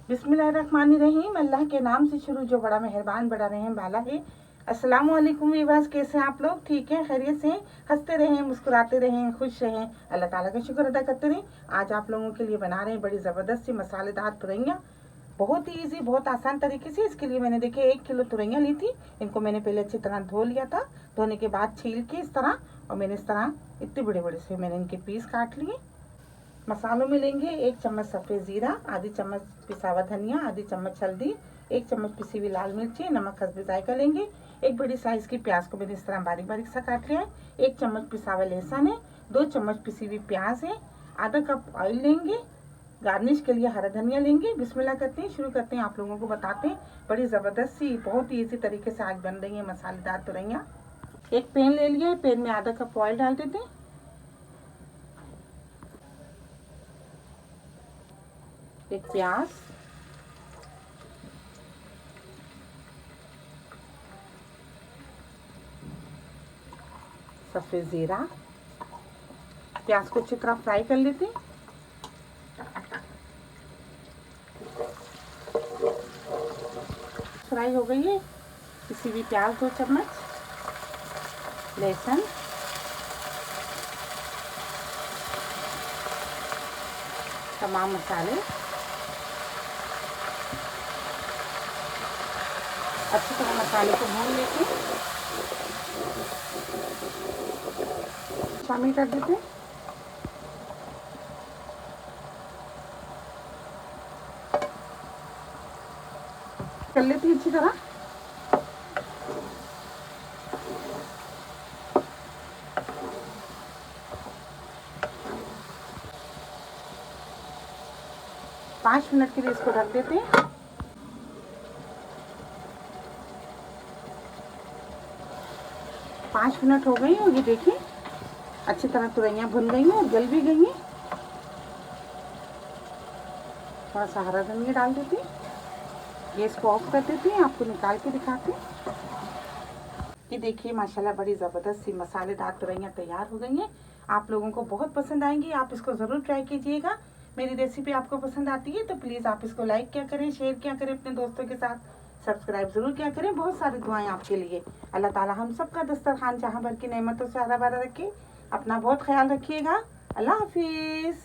बिस्मिल्लाहिर्रहमानिर्रहीम। अल्लाह के नाम से शुरू जो बड़ा मेहरबान बड़ा रहम वाला है। अस्सलाम वालेकुम वीवर्स, कैसे हैं आप लोग? ठीक है, खैरियत से? हंसते रहें, मुस्कुराते रहें, खुश रहें, अल्लाह ताला का शुक्र अदा करते रहें। आज आप लोगों के लिए बना रहे हैं बड़ी ज़बरदस्त सी मसालेदार तुरैया, बहुत ही ईजी, बहुत आसान तरीके से। इसके लिए मैंने देखिए 1 किलो तुरैया ली थी। इनको मैंने पहले अच्छी तरह धो लिया था। धोने के बाद छील के इस तरह, और मैंने इस तरह इतने बड़े बड़े से मैंने इनके पीस काट लिए। मसालों में लेंगे 1 चम्मच सफ़ेद ज़ीरा, आधी चम्मच पिसा हुआ धनिया, आधी चम्मच हल्दी, 1 चम्मच पिसी हुई लाल मिर्ची, नमक हस्बे जायका लेंगे। 1 बड़ी साइज़ की प्याज को मैंने इस तरह बारीक बारीक सा काट लिया है। 1 चम्मच पिसा हुआ लहसुन है, 2 चम्मच पिसी हुई प्याज है, आधा कप ऑयल लेंगे। गार्निश के लिए हरा धनिया लेंगे। बिस्मिल्लाह करते हैं, शुरू करते हैं। आप लोगों को बताते हैं बड़ी ज़बरदस्त सी, बहुत ही इजी तरीके से आज बन रही है मसालेदार तुरैया। एक पैन ले लिया है, पैन में आधा कप ऑयल डाल देते हैं। एक प्याज, सफ़ेद ज़ीरा, प्याज को अच्छी तरह फ्राई कर लेते हैं। फ्राई हो गई है। पिसी हुई प्याज 2 चम्मच, लहसुन, तमाम मसाले अच्छी तरह मसाले को भून लेते हैं, शामिल कर देते हैं। कर लेते हैं अच्छी तरह। पाँच मिनट के लिए इसको ढक देते हैं। 5 मिनट हो गई हैं। ये देखिए अच्छी तरह तुरैया भुन गई हैं और गल भी गई हैं। थोड़ा सा हरा धनिया डाल देते हैं। गैस को ऑफ कर देते हैं। आपको निकाल के दिखाते हैं। ये देखिए माशाल्लाह बड़ी ज़बरदस्त सी मसालेदार तुरैया तैयार हो गई हैं। आप लोगों को बहुत पसंद आएंगी। आप इसको ज़रूर ट्राई कीजिएगा। मेरी रेसिपी आपको पसंद आती है तो प्लीज़ आप इसको लाइक क्या करें, शेयर क्या करें अपने दोस्तों के साथ, सब्सक्राइब ज़रूर क्या करें। बहुत सारी दुआएं आपके लिए। अल्लाह ताला हम सबका दस्तरखान जहाँ भर की नेमतों से आधा बारा रखे। अपना बहुत ख्याल रखिएगा। अल्लाह हाफिज़।